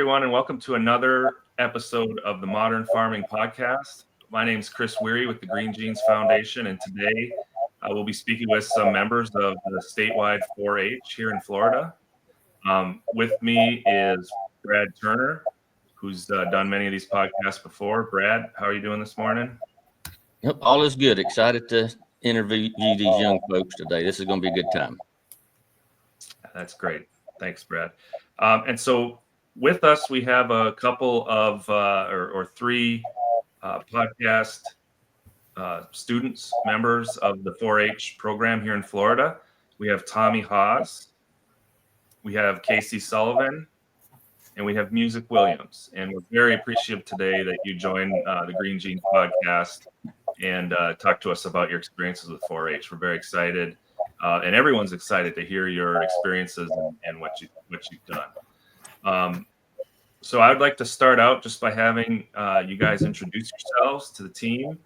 everyone, and welcome to another episode of the Modern Farming Podcast. My name is Chris Weary with the Green Jeans Foundation, and today I will be speaking with some members of the statewide 4-H here in Florida. With me is Brad Turner, who's done many of these podcasts before. Brad, how are you doing this morning? Yep, all is good. Excited to interview these young folks today. This is going to be a good time. That's great. Thanks, Brad. And so with us, we have a couple of or three podcast students, members of the 4-H program here in Florida. We have Tommy Haas, we have Casey Sullivan, and we have Musiq Williams. And we're very appreciative today that you joined the Green Jeans podcast and talk to us about your experiences with 4-H. We're very excited, and everyone's excited to hear your experiences and what you've done. So I'd like to start out just by having you guys introduce yourselves to the team.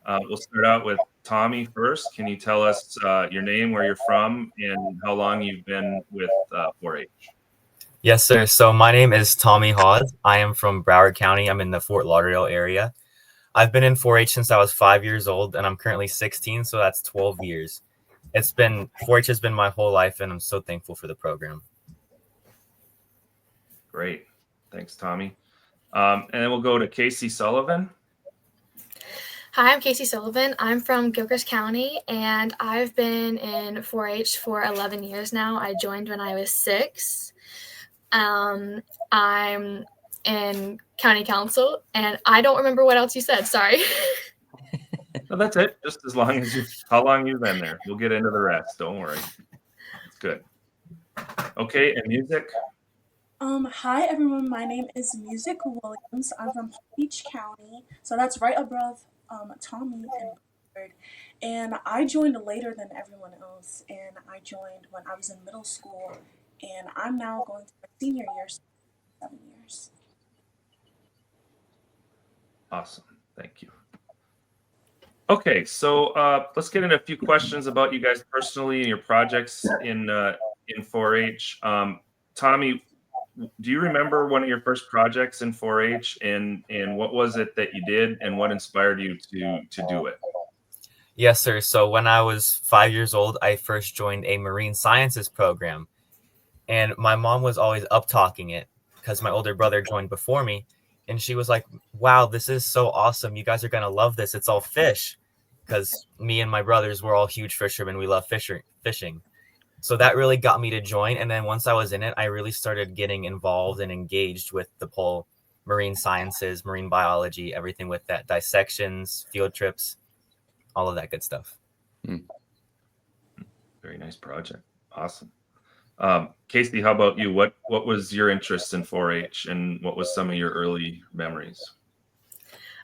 We'll start out with Tommy first. Can you tell us your name, where you're from, and how long you've been with 4-H? Yes, sir. So my name is Tommy Haas. I am from Broward County. I'm in the Fort Lauderdale area. I've been in 4-H since I was 5 years old, and I'm currently 16, so that's 12 years. 4-H has been my whole life, and I'm so thankful for the program. Great. Thanks, Tommy. And then we'll go to Casey Sullivan. Hi, I'm Casey Sullivan. I'm from Gilchrist County, and I've been in 4-H for 11 years now. I joined when I was 6. I'm in county council, and I don't remember what else you said. Sorry. No, that's it. Just as long as how long you've been there. We'll get into the rest. Don't worry. It's good. Okay, and Musiq. Hi everyone, my name is Musiq Williams. I'm from Palm Beach County, so that's right above Tommy and Bird. And I joined later than everyone else, and I joined when I was in middle school, and I'm now going to my senior year, 7 years. Awesome, thank you. Okay, so let's get into a few questions about you guys personally and your projects in 4-H. Tommy, do you remember one of your first projects in 4-H, and what was it that you did, and what inspired you to do it? Yes, sir. So when I was 5 years old, I first joined a marine sciences program, and my mom was always up talking it because my older brother joined before me, and she was like, "Wow, this is so awesome! You guys are gonna love this. It's all fish," because me and my brothers were all huge fishermen. We love fishing. So that really got me to join. And then once I was in it, I really started getting involved and engaged with the whole marine sciences, marine biology, everything with that, dissections, field trips, all of that good stuff. Very nice project. Awesome. Casey, how about you? What was your interest in 4-H, and what was some of your early memories?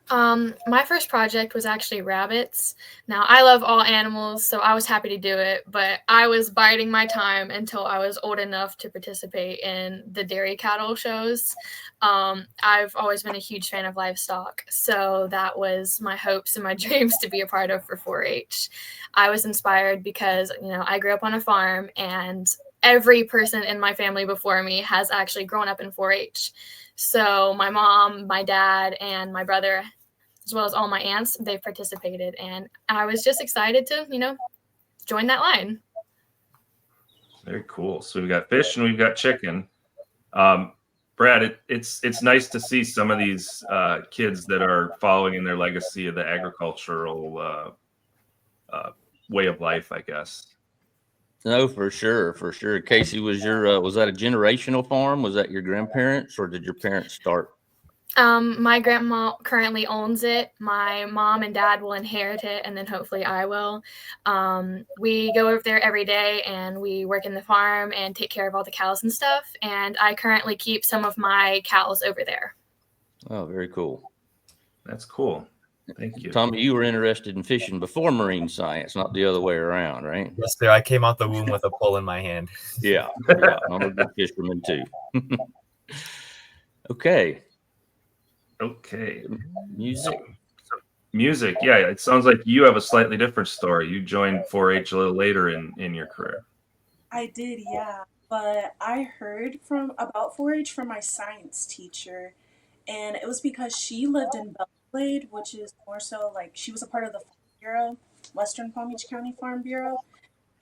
My first project was actually rabbits. Now, I love all animals, so I was happy to do it, but I was biding my time until I was old enough to participate in the dairy cattle shows. I've always been a huge fan of livestock, so that was my hopes and my dreams to be a part of for 4-H. I was inspired because, I grew up on a farm, and every person in my family before me has actually grown up in 4-H. So my mom, my dad, and my brother, as well as all my aunts, they've participated. And I was just excited to, join that line. Very cool. So we've got fish and we've got chicken. Brad, it's nice to see some of these kids that are following in their legacy of the agricultural way of life, I guess. No, for sure. Casey, was that a generational farm? Was that your grandparents, or did your parents start? My grandma currently owns it. My mom and dad will inherit it, and then hopefully I will. We go over there every day, and we work in the farm and take care of all the cows and stuff. And I currently keep some of my cows over there. Oh, very cool. That's cool. Thank you. Tommy, you were interested in fishing before marine science, not the other way around, right? Yes, sir. I came out the womb with a pole in my hand. Yeah. I'm a good fisherman too. Okay. Musiq. Yeah, it sounds like you have a slightly different story. You joined 4-H a little later in your career. I did, yeah. but I heard from about 4-H from my science teacher, and it was because she lived in Belglade, which is more so like she was a part of the Farm Bureau, Western Palm Beach County Farm Bureau.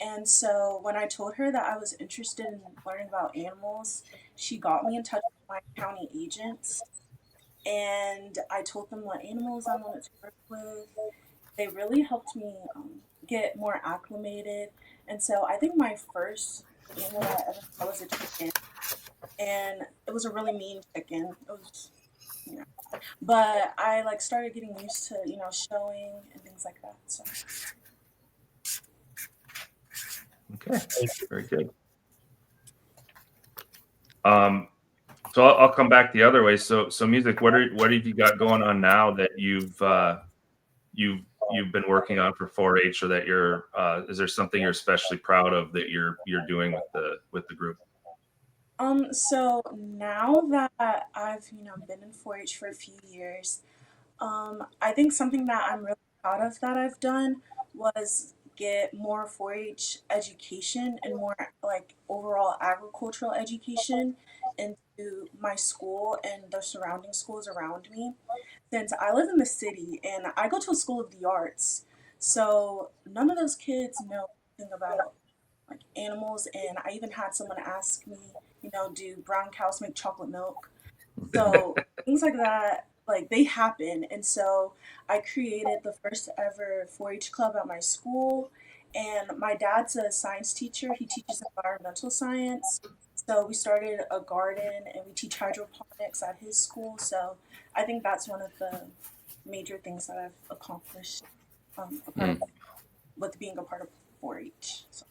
And so when I told her that I was interested in learning about animals, she got me in touch with my county agents, and I told them what animals I wanted to work with. They really helped me get more acclimated. And so I think my first animal that I ever saw was a chicken, and it was a really mean chicken. It was, you know, but I like started getting used to showing and things like that. So Okay, very good. So I'll come back the other way. So Musiq, what have you got going on now that you've been working on for 4-H, or that you're is there something you're especially proud of that you're doing with the group? so now that I've been in 4-H for a few years, I think something that I'm really proud of that I've done was get more 4-H education and more like overall agricultural education into my school and the surrounding schools around me. Since I live in the city and I go to a school of the arts, so none of those kids know anything about like animals. And I even had someone ask me, do brown cows make chocolate milk? So things like that, like they happen. And so I created the first ever 4-H club at my school. And my dad's a science teacher. He teaches environmental science. So we started a garden and we teach hydroponics at his school. So I think that's one of the major things that I've accomplished a part of, with being a part of 4-H. So.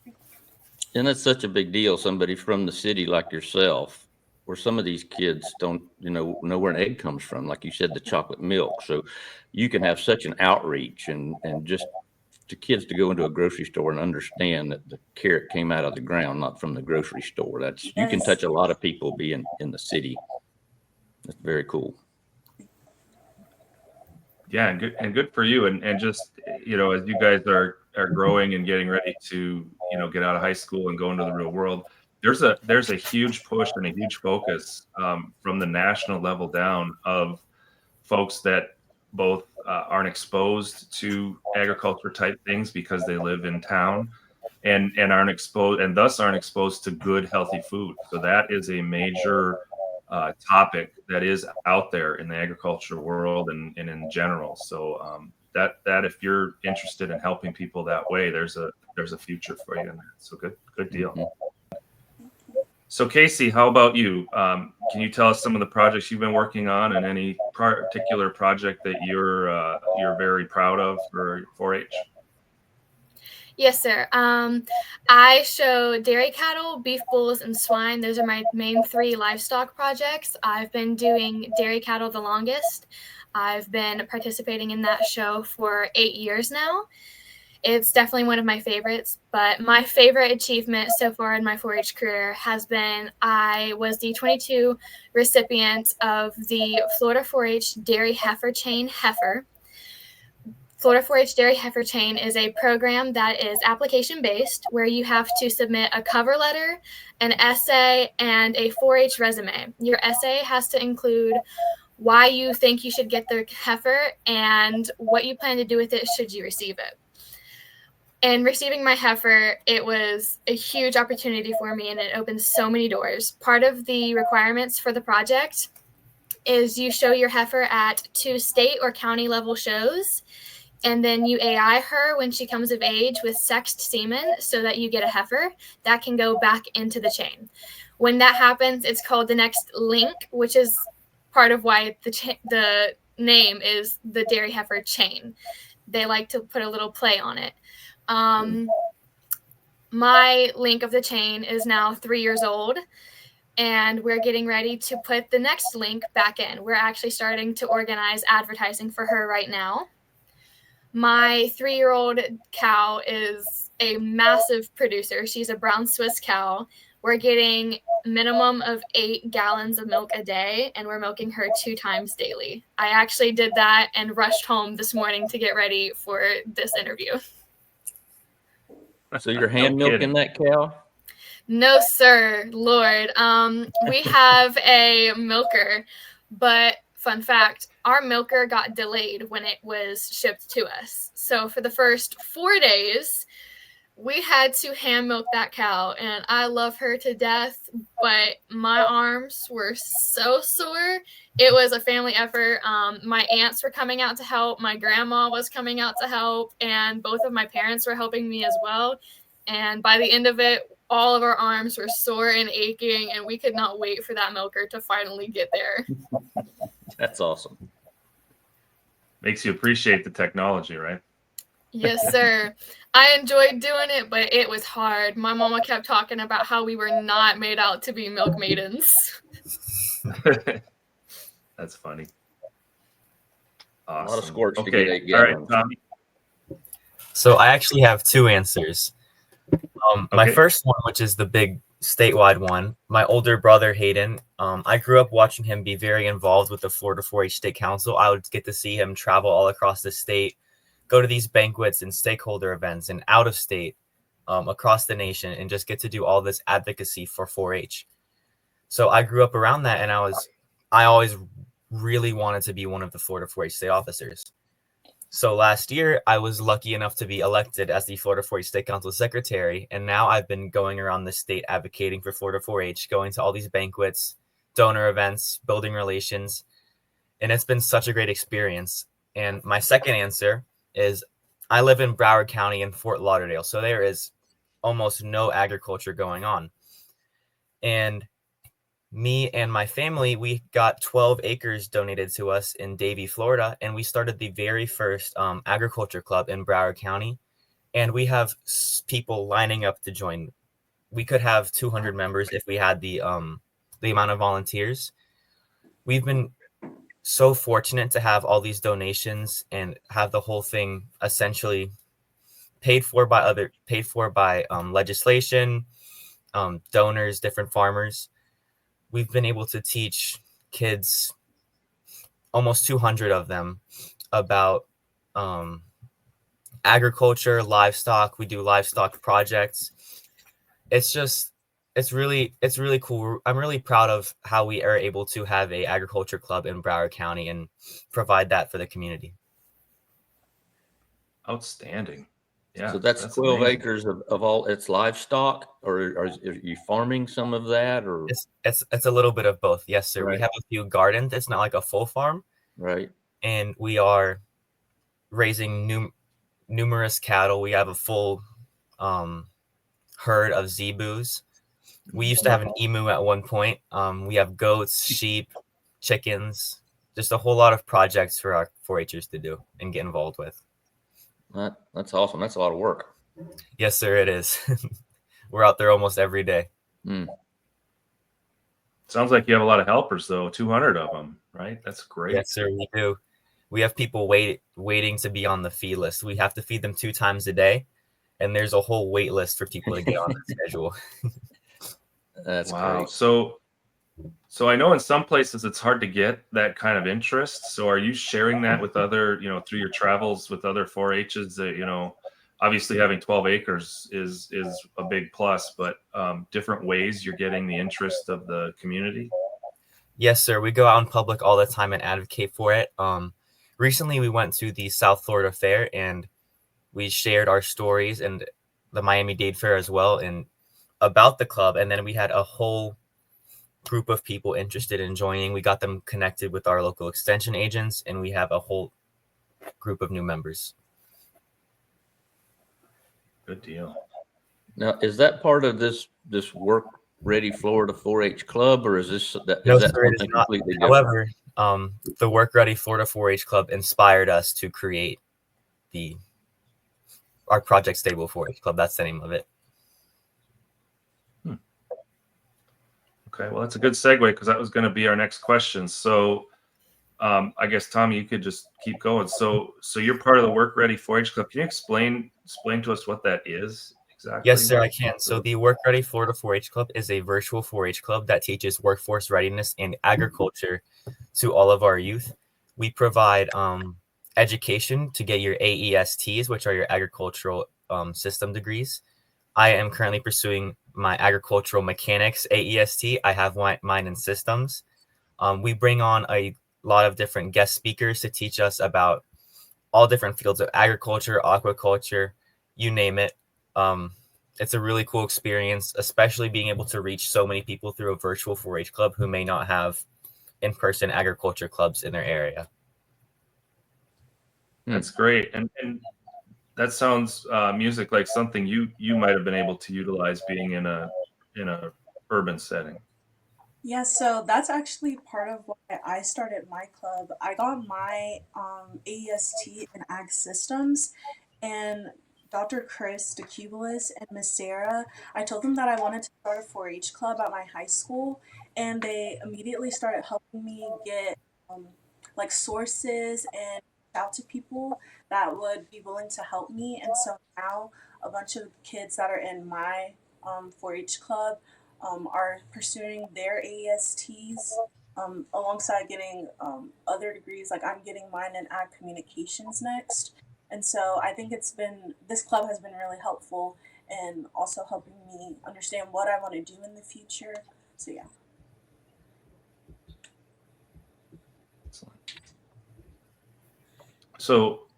And that's such a big deal. Somebody from the city like yourself, where some of these kids don't, know where an egg comes from. Like you said, the chocolate milk. So you can have such an outreach and just to kids to go into a grocery store and understand that the carrot came out of the ground, not from the grocery store. That's you can touch a lot of people being in the city. That's very cool. Yeah, and good for you. And just as you guys are growing and getting ready to get out of high school and go into the real world, there's a huge push and a huge focus from the national level down of folks that both aren't exposed to agriculture type things because they live in town, and aren't exposed, and thus aren't exposed to good healthy food. So that is a major topic that is out there in the agriculture world and in general. So that if you're interested in helping people that way, there's a future for you in that. So good deal. Mm-hmm. So Casey, how about you? Can you tell us some of the projects you've been working on, and any particular project that you're very proud of for 4-H? Yes, sir. I show dairy cattle, beef bulls, and swine. Those are my main 3 livestock projects. I've been doing dairy cattle the longest. I've been participating in that show for 8 years now. It's definitely one of my favorites, but my favorite achievement so far in my 4-H career has been I was the 22 recipient of the Florida 4-H Dairy Heifer Chain Heifer. Florida 4-H Dairy Heifer Chain is a program that is application-based, where you have to submit a cover letter, an essay, and a 4-H resume. Your essay has to include why you think you should get the heifer and what you plan to do with it should you receive it. And receiving my heifer, it was a huge opportunity for me, and it opened so many doors. Part of the requirements for the project is you show your heifer at 2 state or county level shows, and then you AI her when she comes of age with sexed semen so that you get a heifer that can go back into the chain. When that happens, it's called the next link, which is part of why the name is the Dairy Heifer Chain. They like to put a little play on it. My link of the chain is now 3 years old, and we're getting ready to put the next link back in. We're actually starting to organize advertising for her right now. My 3-year-old cow is a massive producer. She's a brown Swiss cow. We're getting minimum of 8 gallons of milk a day, and we're milking her 2 times daily. I actually did that and rushed home this morning to get ready for this interview. So you're hand milking that cow? No, sir, Lord. We have a milker, but fun fact, our milker got delayed when it was shipped to us. So for the first 4 days, we had to hand milk that cow, and I love her to death, but my arms were so sore. It was a family effort. My aunts were coming out to help, my grandma was coming out to help, and both of my parents were helping me as well. And by the end of it, all of our arms were sore and aching, and we could not wait for that milker to finally get there. That's awesome. Makes you appreciate the technology, right? Yes, sir. I enjoyed doing it, but it was hard. My mama kept talking about how we were not made out to be milk maidens. That's funny. A lot of Awesome. squirts to Okay. get 8 All right, gallons. Tommy. So I actually have 2 answers. My Okay. first one, which is the big statewide one, my older brother Hayden. I grew up watching him be very involved with the Florida 4-H State Council. I would get to see him travel all across the state, go to these banquets and stakeholder events and out of state, across the nation, and just get to do all this advocacy for 4-H. So I grew up around that, and I always really wanted to be one of the Florida 4-H state officers. So last year, I was lucky enough to be elected as the Florida 4-H State Council Secretary, and now I've been going around the state advocating for Florida 4-H, going to all these banquets, donor events, building relations, and it's been such a great experience. And my second answer is I live in Broward County in Fort Lauderdale, so there is almost no agriculture going on. And me and my family, we got 12 acres donated to us in Davie, Florida, and we started the very first agriculture club in Broward County. And we have people lining up to join. We could have 200 members if we had the amount of volunteers. We've been so fortunate to have all these donations and have the whole thing essentially paid for by legislation, donors, different farmers. We've been able to teach kids, almost 200 of them, about agriculture, livestock. We do livestock projects. It's really cool. I'm really proud of how we are able to have a agriculture club in Broward County and provide that for the community. Outstanding. Yeah. So that's 12 amazing. acres of all its livestock, or are you farming some of that, or It's a little bit of both. Yes, sir. Right. We have a few gardens. It's not like a full farm, right? and we are raising numerous cattle. We have a full herd of zebus. We used to have an emu at one point. We have goats, sheep, chickens, just a whole lot of projects for our 4-Hers to do and get involved with. That's awesome. That's a lot of work. Yes, sir, it is. We're out there almost every day. Sounds like you have a lot of helpers, though. 200 of them, right? That's great. Yes, sir, we do. We have people waiting to be on the feed list. We have to feed them 2 times a day, and there's a whole wait list for people to get on the schedule. That's wow. great. So I know in some places it's hard to get that kind of interest. So are you sharing that with other, through your travels with other 4-H's that, obviously having 12 acres is a big plus, but different ways you're getting the interest of the community? Yes, sir. We go out in public all the time and advocate for it. Recently, we went to the South Florida Fair and we shared our stories, and the Miami-Dade Fair as well, and about the club. And then we had a whole group of people interested in joining. We got them connected with our local extension agents, and we have a whole group of new members. Good deal. Now, is that part of this Work Ready Florida 4-H Club, or is that No, sir, something it is not. completely different? However, the Work Ready Florida 4-H Club inspired us to create our Project Stable 4-H Club. That's the name of it. Okay, well, that's a good segue because that was going to be our next question. So I guess, Tommy, you could just keep going. So you're part of the Work Ready 4-H Club. Can you explain to us what that is exactly? Yes, sir, I can. So the Work Ready Florida 4-H Club is a virtual 4-H club that teaches workforce readiness and agriculture to all of our youth. We provide education to get your AESTs, which are your agricultural system degrees. I am currently pursuing my agricultural mechanics AEST. I have mine in systems. We bring on a lot of different guest speakers to teach us about all different fields of agriculture, aquaculture, you name it. It's a really cool experience, especially being able to reach so many people through a virtual 4-H club who may not have in-person agriculture clubs in their area. That's great. And that sounds Musiq like something you might have been able to utilize being in a urban setting. Yeah, so that's actually part of why I started my club. I got my AEST in Ag Systems, and Dr. Chris DeCubelis and Miss Sarah, I told them that I wanted to start a 4-H club at my high school, and they immediately started helping me get like sources and reach out to people that would be willing to help me. And so now a bunch of kids that are in my 4-H club are pursuing their AESTs alongside getting other degrees. Like I'm getting mine in ag communications next. And so I think this club has been really helpful in also helping me understand what I want to do in the future. So yeah. Excellent.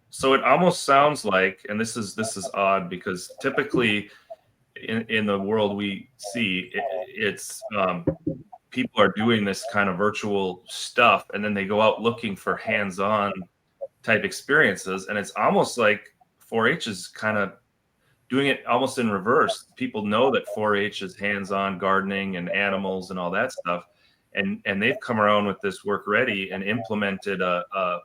So it almost sounds like, and this is odd because typically in the world we see, it's people are doing this kind of virtual stuff, and then they go out looking for hands-on type experiences, and it's almost like 4-H is kind of doing it almost in reverse. People know that 4-H is hands-on gardening and animals and all that stuff, and they've come around with this work ready and implemented a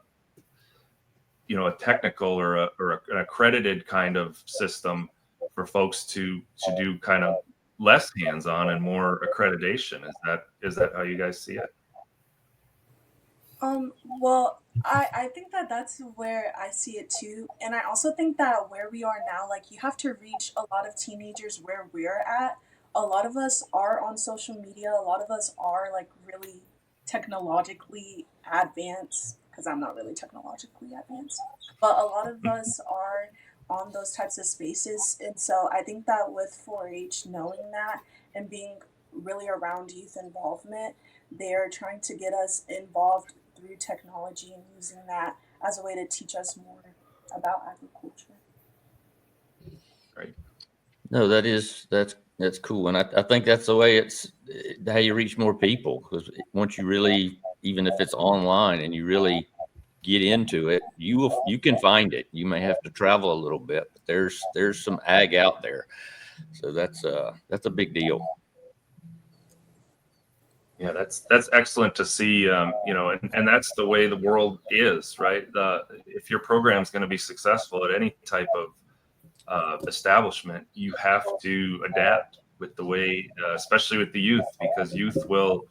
technical or an accredited kind of system for folks to do kind of less hands-on and more accreditation. Is that how you guys see it? Well, I think that that's where I see it too. And I also think that where we are now, like you have to reach a lot of teenagers where we're at. A lot of us are on social media. A lot of us are like really technologically advanced, because I'm not really technologically advanced, but a lot of us are on those types of spaces. And so I think that with 4-H knowing that and being really around youth involvement, they're trying to get us involved through technology and using that as a way to teach us more about agriculture. Right. No, that's cool, and I think that's the way it's how you reach more people, because once you really, even if it's online and you really get into it, you can find it. You may have to travel a little bit, but there's some ag out there, so that's a big deal. Yeah, that's excellent to see. And that's the way the world is, right? If your program is going to be successful at any type of establishment, you have to adapt with the way, especially with the youth, because youth will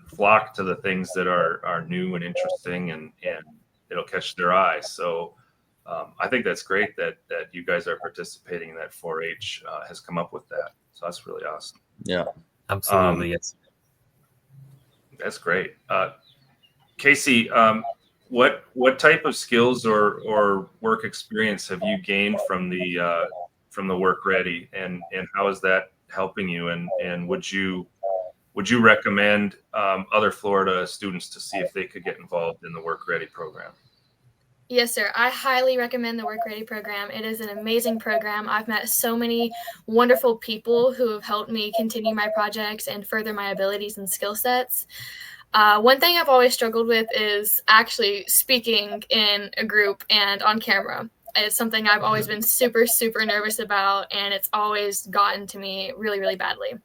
flock to the things that are new and interesting, and it'll catch their eye. So I think that's great that you guys are participating in that. 4-H has come up with that. So that's really awesome. Yeah, Absolutely. Yes. That's great. Casey, what type of skills or work experience have you gained from the work ready, and how is that helping you? And would you recommend other Florida students to see if they could get involved in the work ready program? Yes, sir. I highly recommend the Work Ready program. It is an amazing program. I've met so many wonderful people who have helped me continue my projects and further my abilities and skill sets. One thing I've always struggled with is actually speaking in a group and on camera. It's something I've always been super, super nervous about, and it's always gotten to me really, really badly.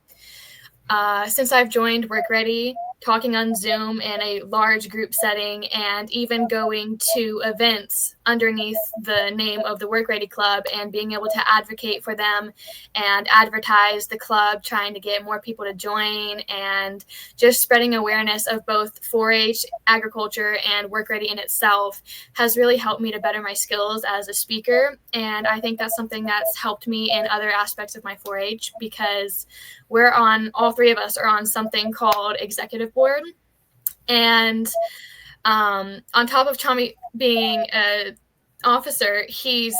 Since I've joined Work Ready, talking on Zoom in a large group setting, and even going to events underneath the name of the Work Ready Club and being able to advocate for them and advertise the club, trying to get more people to join, and just spreading awareness of both 4-H, agriculture, and Work Ready in itself has really helped me to better my skills as a speaker. And I think that's something that's helped me in other aspects of my 4-H, because all three of us are on something called executive board. And on top of Tommy being an officer, he's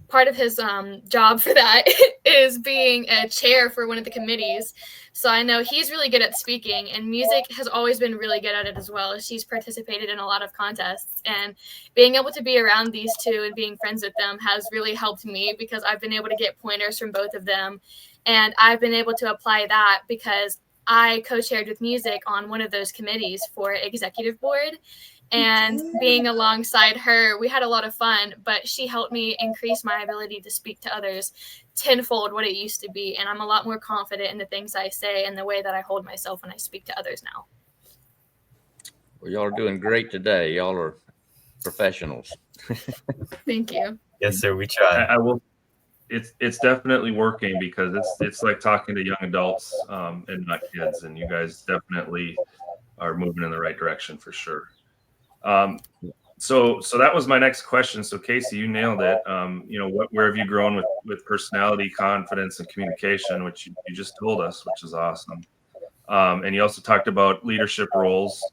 part of his job for that is being a chair for one of the committees. So I know he's really good at speaking, and Musiq has always been really good at it as well. She's participated in a lot of contests, and being able to be around these two and being friends with them has really helped me because I've been able to get pointers from both of them, and I've been able to apply that because I co-chaired with Musiq on one of those committees for executive board. And being alongside her, we had a lot of fun, but she helped me increase my ability to speak to others tenfold what it used to be. And I'm a lot more confident in the things I say and the way that I hold myself when I speak to others now. Well, y'all are doing great today. Y'all are professionals. Thank you. Yes, sir. We try. I will. It's definitely working because it's like talking to young adults and not kids, and you guys definitely are moving in the right direction for sure. So that was my next question. So Casey, you nailed it. Where have you grown with personality, confidence, and communication, which you just told us, which is awesome. And you also talked about leadership roles.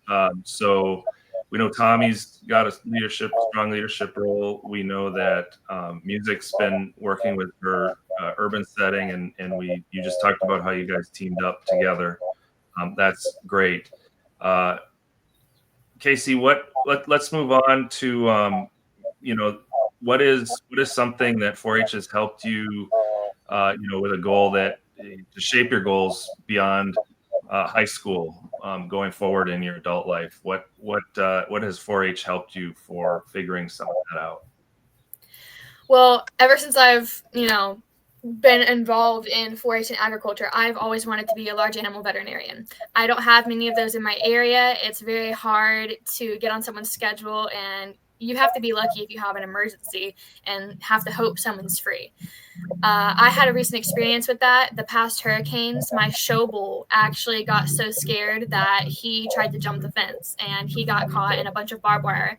So we know Tommy's got a strong leadership role. We know that Musiq's been working with her urban setting, and you just talked about how you guys teamed up together. That's great. Casey, let's move on to what is something that 4-H has helped you with a goal to shape your goals beyond high school going forward in your adult life. What has 4-H helped you for figuring some of that out? Well, ever since I've been involved in 4-H and agriculture, I've always wanted to be a large animal veterinarian. I don't have many of those in my area. It's very hard to get on someone's schedule, and you have to be lucky if you have an emergency and have to hope someone's free. I had a recent experience with that. The past hurricanes, my show bull actually got so scared that he tried to jump the fence and he got caught in a bunch of barbed wire.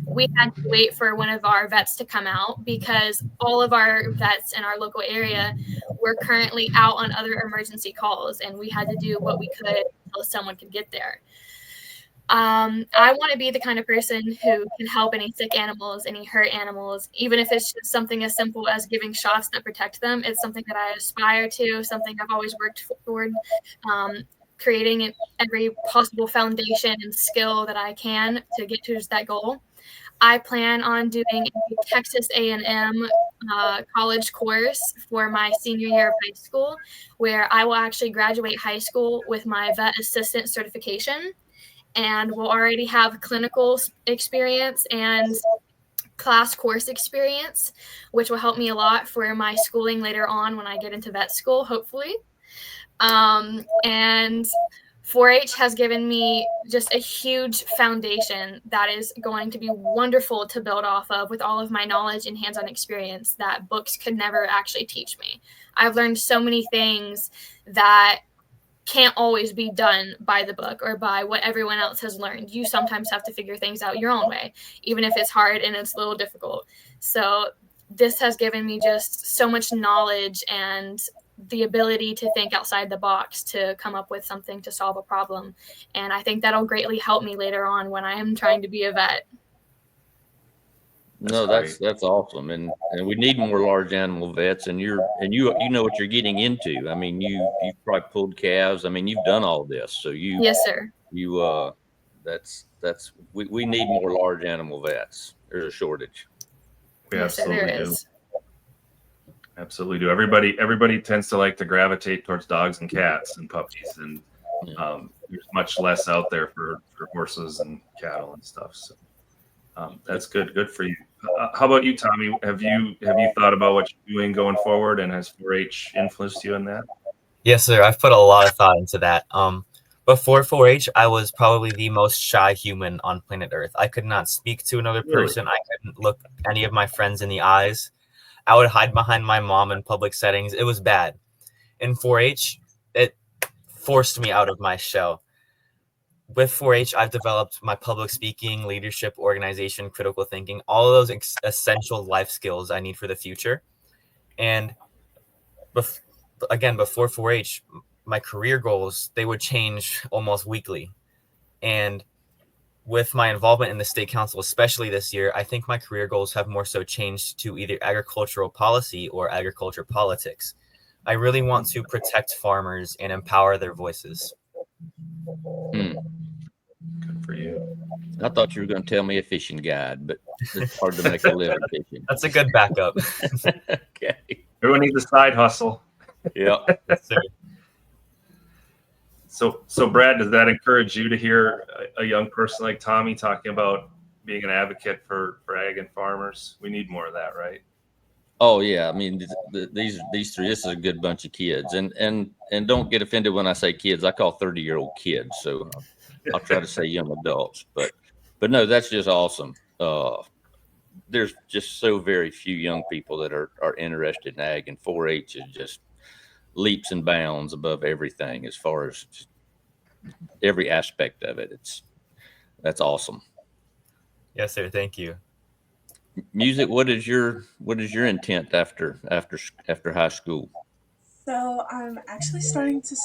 We had to wait for one of our vets to come out because all of our vets in our local area were currently out on other emergency calls, and we had to do what we could until someone could get there. I want to be the kind of person who can help any sick animals, any hurt animals, even if it's just something as simple as giving shots that protect them. It's something that I aspire to, something I've always worked toward, creating every possible foundation and skill that I can to get to that goal. I plan on doing a Texas A&M college course for my senior year of high school, where I will actually graduate high school with my vet assistant certification. And we'll already have clinical experience and class course experience, which will help me a lot for my schooling later on when I get into vet school, hopefully. And 4-H has given me just a huge foundation that is going to be wonderful to build off of with all of my knowledge and hands-on experience that books could never actually teach me. I've learned so many things that can't always be done by the book or by what everyone else has learned. You sometimes have to figure things out your own way, even if it's hard and it's a little difficult. So this has given me just so much knowledge and the ability to think outside the box to come up with something to solve a problem. And I think that'll greatly help me later on when I am trying to be a vet. That's awesome, and we need more large animal vets. And you know what you're getting into. I mean, you've probably pulled calves. I mean, you've done all this, so Yes, sir. We need more large animal vets. There's a shortage. We Yes, absolutely sir, there do. is. Absolutely do. Everybody tends to like to gravitate towards dogs and cats and puppies, and there's much less out there for horses and cattle and stuff. So that's good. Good for you. How about you, Tommy? Have you thought about what you're doing going forward, and has 4-H influenced you in that? Yes, sir. I've put a lot of thought into that. Before 4-H, I was probably the most shy human on planet Earth. I could not speak to another person. I couldn't look any of my friends in the eyes. I would hide behind my mom in public settings. It was bad. In 4-H, it forced me out of my shell. With 4-H, I've developed my public speaking, leadership, organization, critical thinking, all of those essential life skills I need for the future. And before 4-H, my career goals, they would change almost weekly. And with my involvement in the state council, especially this year, I think my career goals have more so changed to either agricultural policy or agriculture politics. I really want to protect farmers and empower their voices. Hmm. Good for you. I thought you were going to tell me a fishing guide, but it's hard to make a living fishing. That's a good backup. Okay. Everyone needs a side hustle. Yeah. Yes, sir. So Brad, does that encourage you to hear a young person like Tommy talking about being an advocate for ag and farmers? We need more of that, right? Oh yeah. I mean, these three. This is a good bunch of kids, and don't get offended when I say kids. I call 30-year-old kids, so I'll try to say young adults. But no, that's just awesome. There's just so very few young people that are interested in ag, and 4-H is just leaps and bounds above everything as far as every aspect of it. That's awesome. Yes, sir. Thank you. Musiq, what is your intent after high school? So I'm actually starting to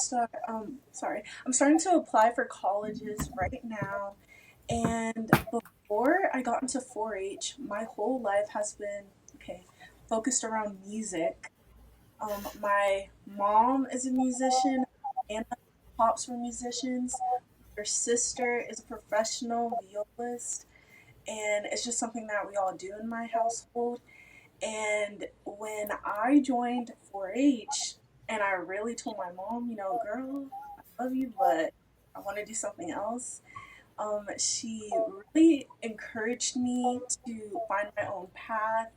I'm starting to apply for colleges right now. And before I got into 4-H, my whole life has been focused around music. My mom is a musician, and my pops were musicians. Her sister is a professional violist, and it's just something that we all do in my household. And when I joined 4-H, and I really told my mom, girl, I love you, but I want to do something else. She really encouraged me to find my own path,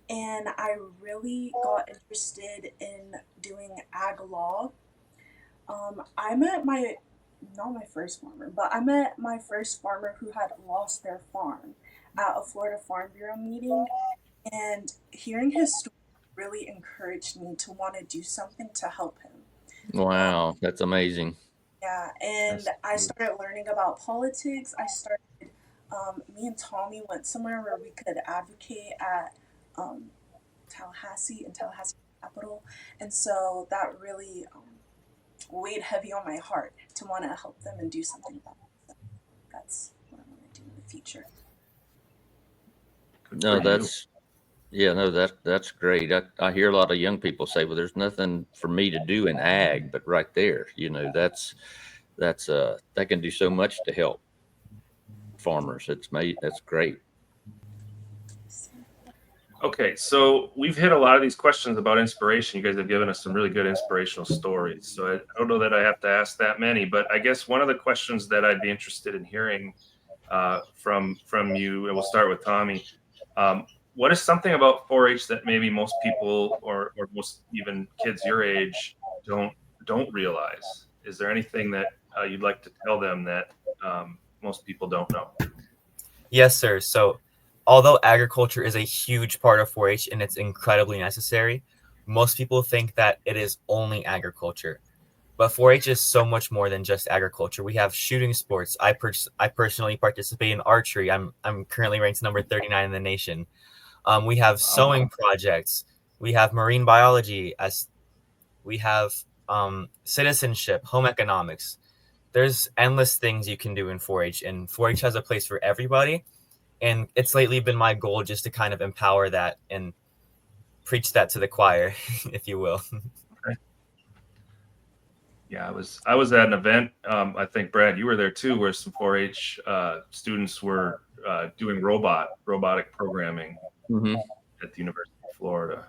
and I really got interested in doing ag law. I met not my first farmer, but I met my first farmer who had lost their farm at a Florida Farm Bureau meeting, and hearing his story really encouraged me to want to do something to help him. Wow, that's amazing. Yeah, and I started learning about politics. Me and Tommy went somewhere where we could advocate at Tallahassee Capital. And so that really weighed heavy on my heart to want to help them and do something about it. So that's what I want to do in the future. No, that's great. I hear a lot of young people say, well, there's nothing for me to do in ag, but right there, that can do so much to help farmers. That's great. Okay, so we've hit a lot of these questions about inspiration. You guys have given us some really good inspirational stories. So I don't know that I have to ask that many, but I guess one of the questions that I'd be interested in hearing from you, and we'll start with Tommy. What is something about 4-H that maybe most people or most even kids your age don't realize? Is there anything that you'd like to tell them that most people don't know? Yes, sir. So although agriculture is a huge part of 4-H and it's incredibly necessary, most people think that it is only agriculture. But 4-H is so much more than just agriculture. We have shooting sports. I personally participate in archery. I'm currently ranked number 39 in the nation. We have sewing projects. We have marine biology. We have citizenship, home economics. There's endless things you can do in 4-H, and 4-H has a place for everybody. And it's lately been my goal just to kind of empower that and preach that to the choir, if you will. Okay. Yeah, I was at an event. I think Brad, you were there too, where some 4-H students were doing robotic programming at the University of Florida.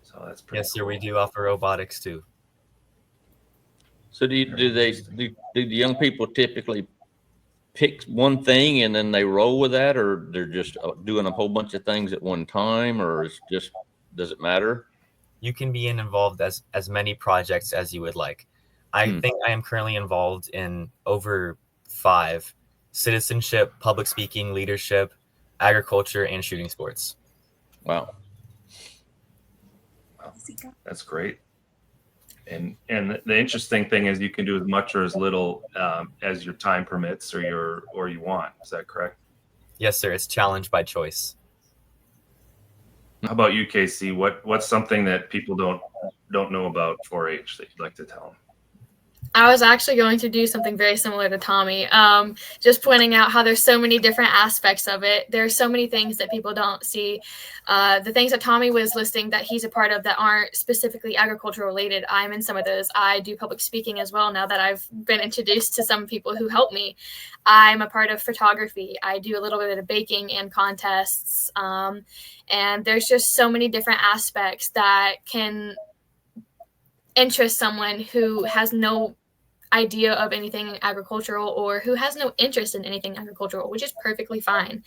So that's pretty. Yes, sir. We do offer robotics too. So do the young people typically pick one thing and then they roll with that, or they're just doing a whole bunch of things at one time, or does it matter? You can be involved as many projects as you would like. I think I am currently involved in over 5: citizenship, public speaking, leadership, agriculture, and shooting sports. Wow. That's great. And the interesting thing is you can do as much or as little as your time permits or you want. Is that correct? Yes, sir. It's challenge by choice. How about you, Casey? What's something that people don't know about 4-H that you'd like to tell them? I was actually going to do something very similar to Tommy, just pointing out how there's so many different aspects of it. There are so many things that people don't see. The things that Tommy was listing that he's a part of that aren't specifically agricultural related, I'm in some of those. I do public speaking as well now that I've been introduced to some people who help me. I'm a part of photography. I do a little bit of baking and contests. And there's just so many different aspects that can interest someone who has no idea of anything agricultural or who has no interest in anything agricultural, which is perfectly fine.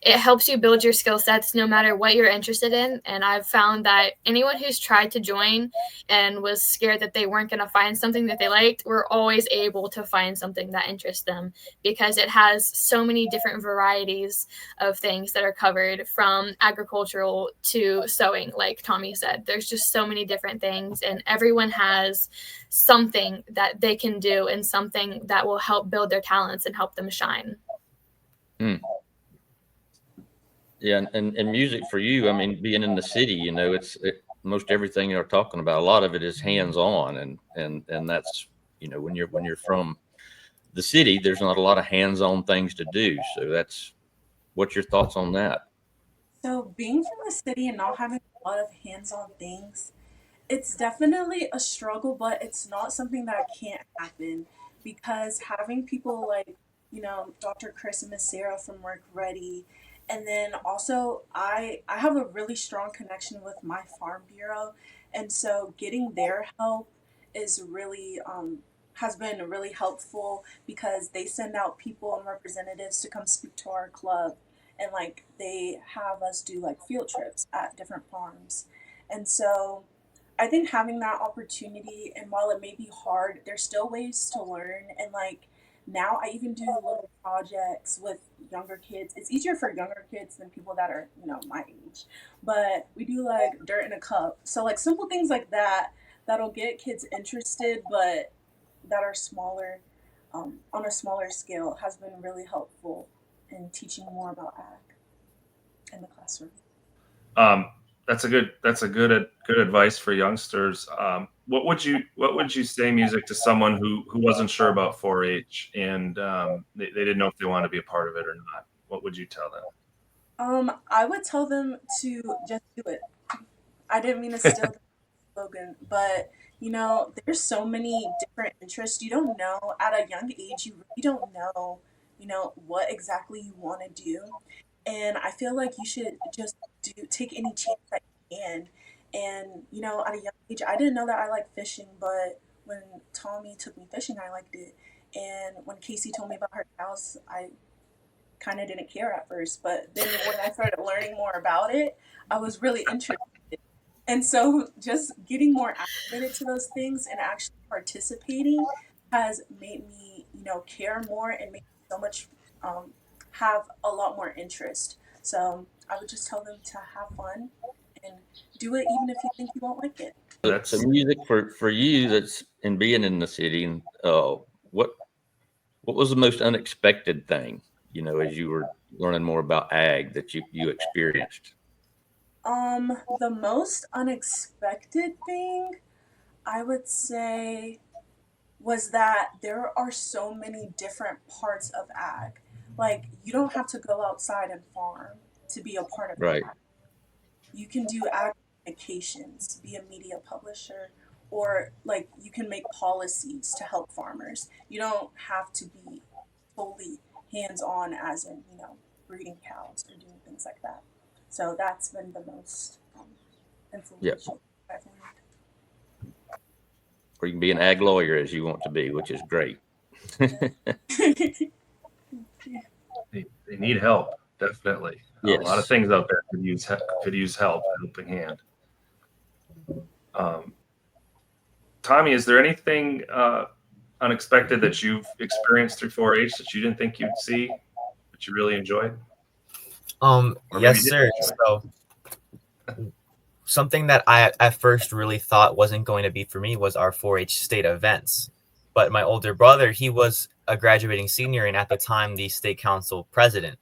It helps you build your skill sets no matter what you're interested in. And I've found that anyone who's tried to join and was scared that they weren't going to find something that they liked, were always able to find something that interests them, because it has so many different varieties of things that are covered, from agricultural to sewing. Like Tommy said, there's just so many different things, and everyone has something that they can do and something that will help build their talents and help them shine. Yeah, and music for you, I mean, being in the city, you know, most everything you're talking about, a lot of it is hands-on, and that's, you know, when you're from the city, there's not a lot of hands-on things to do. So what's your thoughts on that? So being from the city and not having a lot of hands-on things, it's definitely a struggle, but it's not something that can't happen, because having people like, Dr. Chris and Miss Sarah from Work Ready, and then also I have a really strong connection with my farm bureau, and so getting their help is really has been really helpful, because they send out people and representatives to come speak to our club, and like they have us do like field trips at different farms, and so I think having that opportunity, and while it may be hard, there's still ways to learn. And like now, I even do little projects with younger kids. It's easier for younger kids than people that are, my age. But we do like dirt in a cup. So, like simple things like that that'll get kids interested, but that are smaller, on a smaller scale, has been really helpful in teaching more about ag in the classroom. That's a good advice for youngsters. What would you say, Musiq, to someone who wasn't sure about 4-H, and they didn't know if they wanted to be a part of it or not? What would you tell them? I would tell them to just do it. I didn't mean to steal the slogan, but there's so many different interests. You don't know at a young age. You really don't know, what exactly you want to do. And I feel like you should just take any chance that you can. And at a young age, I didn't know that I liked fishing, but when Tommy took me fishing, I liked it. And when Casey told me about her cows, I kind of didn't care at first, but then when I started learning more about it, I was really interested. And so just getting more acclimated to those things and actually participating has made me, care more, and make me so much, have a lot more interest. So I would just tell them to have fun and do it, even if you think you won't like it. So music for you, that's in being in the city, and what was the most unexpected thing, as you were learning more about ag, that you experienced? The most unexpected thing, I would say, was that there are so many different parts of ag. Like, you don't have to go outside and farm to be a part of Right. ag. You can do ag communications, be a media publisher, or like you can make policies to help farmers. You don't have to be totally hands-on, as in, breeding cows or doing things like that. So that's been the most influential I've learned. Or you can be an ag lawyer as you want to be, which is great. They need help, definitely. Yes. A lot of things out there could use help, a helping hand. Tommy, is there anything unexpected that you've experienced through 4-H that you didn't think you'd see, but you really enjoyed? Yes, sir. So something that I at first really thought wasn't going to be for me was our 4-H state events. But my older brother, he was a graduating senior and at the time the state council president.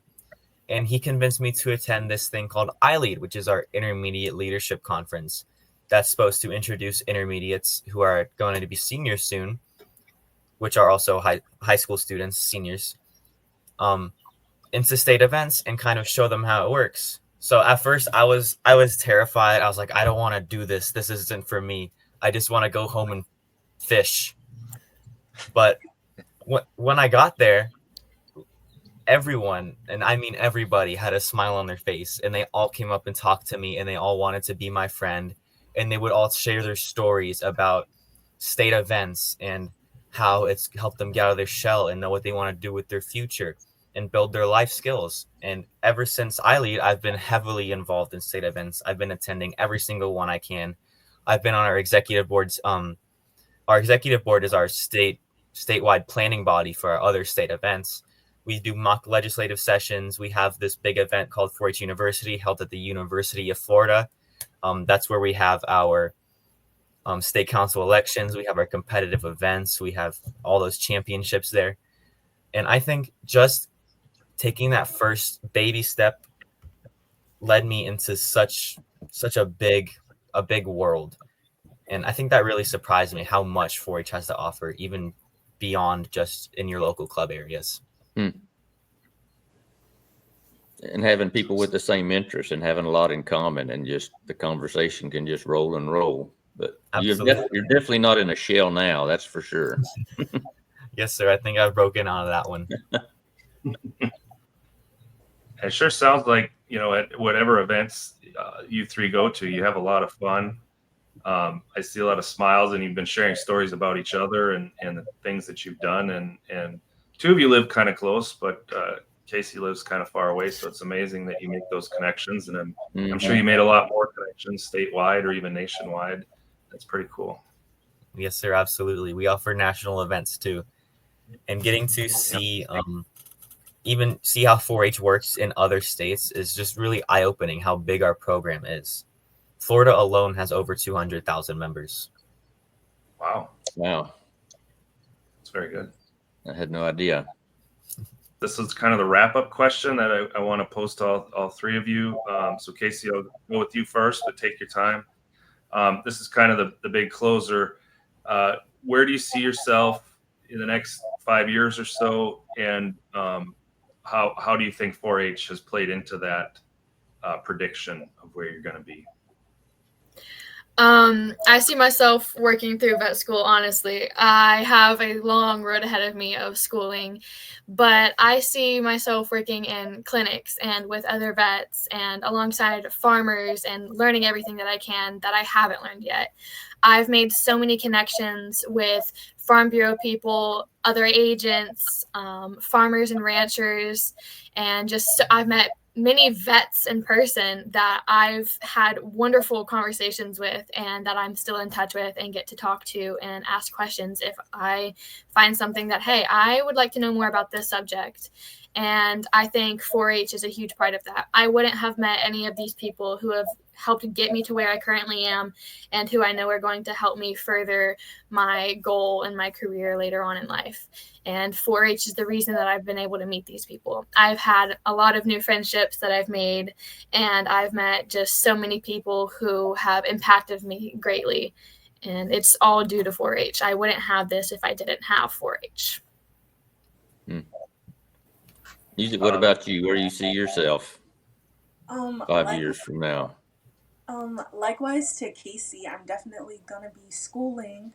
And he convinced me to attend this thing called iLead, which is our intermediate leadership conference that's supposed to introduce intermediates who are going to be seniors soon which are also high school students, seniors, into state events and kind of show them how it works. So at first I was terrified. I was like, I don't want to do this. This isn't for me. I just want to go home and fish. But when I got there, everyone, and I mean everybody, had a smile on their face, and they all came up and talked to me, and they all wanted to be my friend, and they would all share their stories about state events and how it's helped them get out of their shell and know what they want to do with their future and build their life skills. And ever since I lead, I've been heavily involved in state events. I've been attending every single one I can. I've been on our executive boards. Our executive board is our statewide planning body for our other state events. We do mock legislative sessions. We have this big event called 4-H University held at the University of Florida. That's where we have our state council elections. We have our competitive events. We have all those championships there. And I think just taking that first baby step led me into such a big world. And I think that really surprised me how much 4-H has to offer, even beyond just in your local club areas. And having people with the same interests and having a lot in common, and just the conversation can just roll and roll. But you're definitely not in a shell now, that's for sure. Yes, sir. I think I've broken out of that one. It sure sounds like, at whatever events you three go to, you have a lot of fun. I see a lot of smiles, and you've been sharing stories about each other and the things that you've done. And two of you live kind of close, but Casey lives kind of far away. So it's amazing that you make those connections. And I'm sure you made a lot more connections statewide or even nationwide. That's pretty cool. Yes, sir. Absolutely. We offer national events too. And getting to see even see how 4-H works in other states is just really eye-opening how big our program is. Florida alone has over 200,000 members. Wow. That's very good. I had no idea. This is kind of the wrap-up question that I want to pose to all three of you. So Casey, I'll go with you first, but take your time. This is kind of the big closer. Where do you see yourself in the next 5 years or so? And how do you think 4-H has played into that prediction of where you're going to be? I see myself working through vet school, honestly. I have a long road ahead of me of schooling, but I see myself working in clinics and with other vets and alongside farmers and learning everything that I can that I haven't learned yet. I've made so many connections with Farm Bureau people, other agents, farmers and ranchers, and I've met many vets in person that I've had wonderful conversations with and that I'm still in touch with and get to talk to and ask questions if I find something that, hey, I would like to know more about this subject. And I think 4-H is a huge part of that. I wouldn't have met any of these people who have helped get me to where I currently am and who I know are going to help me further my goal and my career later on in life. And 4-H is the reason that I've been able to meet these people. I've had a lot of new friendships that I've made, and I've met just so many people who have impacted me greatly. And it's all due to 4-H. I wouldn't have this if I didn't have 4-H. What about you? Where do you see yourself 5 years from now? Likewise to Casey, I'm definitely gonna be schooling,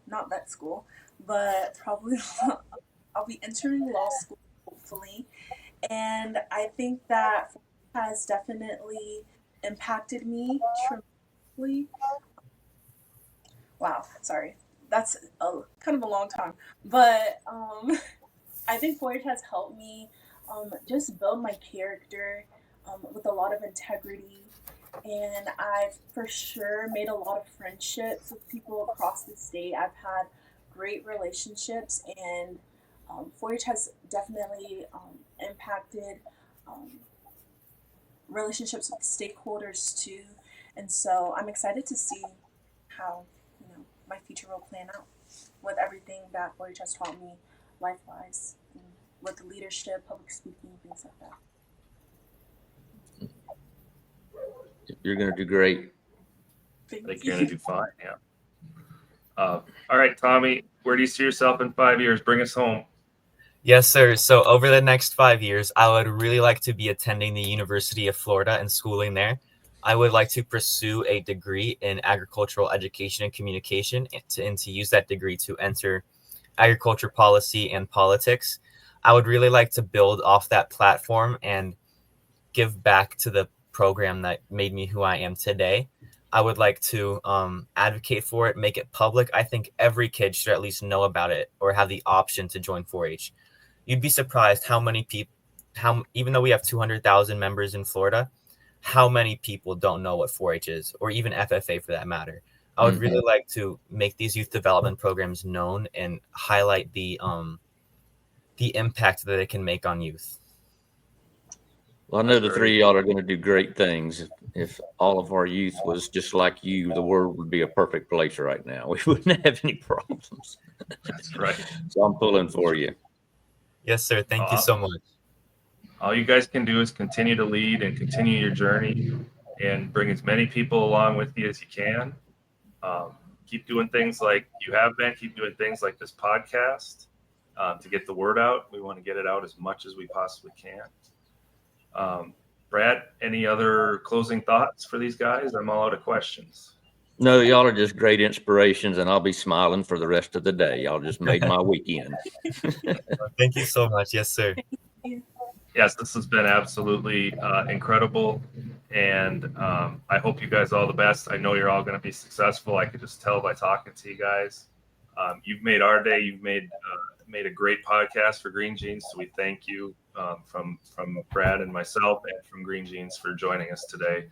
not vet school, but probably I'll be entering law school hopefully, and I think that has definitely impacted me tremendously. Wow, sorry, that's kind of a long time, but I think 4-H has helped me just build my character with a lot of integrity. And I've for sure made a lot of friendships with people across the state. I've had great relationships, and 4-H has definitely impacted relationships with stakeholders too. And so I'm excited to see how my future will plan out with everything that 4-H has taught me life-wise, with leadership, public speaking, things like that. You're going to do great. I think you're going to do fine. Yeah. All right, Tommy. where do you see yourself in 5 years? Bring us home. Yes, sir. So over the next 5 years, I would really like to be attending the University of Florida and schooling there. I would like to pursue a degree in agricultural education and communication and to use that degree to enter agriculture policy and politics. I would really like to build off that platform and give back to the program that made me who I am today. I would like to advocate for it, make it public. I think every kid should at least know about it or have the option to join 4-H. You'd be surprised how many people, even though we have 200,000 members in Florida, how many people don't know what 4-H is, or even FFA for that matter. I would really like to make these youth development programs known and highlight the impact that it can make on youth. Well, I know the three of y'all are going to do great things. If all of our youth was just like you, the world would be a perfect place right now. We wouldn't have any problems. That's right. So I'm pulling for you. Yes, sir. Thank you so much. All you guys can do is continue to lead and continue your journey and bring as many people along with you as you can. Keep doing things like you have been. Keep doing things like this podcast to get the word out. We want to get it out as much as we possibly can. Brad, any other closing thoughts for these guys? I'm all out of questions. No, y'all are just great inspirations, and I'll be smiling for the rest of the day. Y'all just made my weekend. Thank you so much. Yes, sir. Yes, this has been absolutely incredible. And I hope you guys all the best. I know you're all going to be successful. I could just tell by talking to you guys. You've made our day. You've made a great podcast for Green Jeans. So we thank you from Brad and myself and from Green Jeans for joining us today.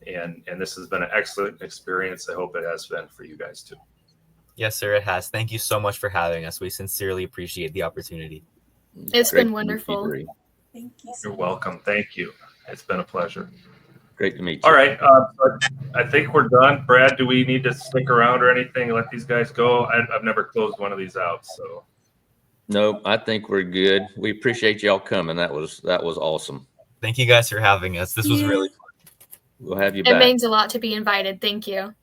And this has been an excellent experience. I hope it has been for you guys too. Yes, sir, it has. Thank you so much for having us. We sincerely appreciate the opportunity. It's been wonderful. Thank you so You're much. welcome. Thank you. It's been a pleasure. Great to meet you. All right. I think we're done. Brad, do we need to stick around or anything? Let these guys go? I've never closed one of these out. So No, I think we're good. We appreciate y'all coming. That was awesome. Thank you guys for having us. This was really fun. We'll have you It back. means a lot to be invited. Thank you.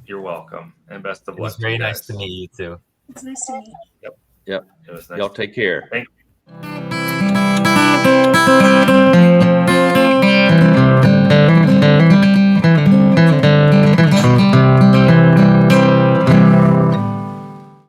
you're welcome. And best of It luck. was very to you nice guys. to meet you too. It's nice to meet you. Yep. It was nice. Y'all take care. Thank you.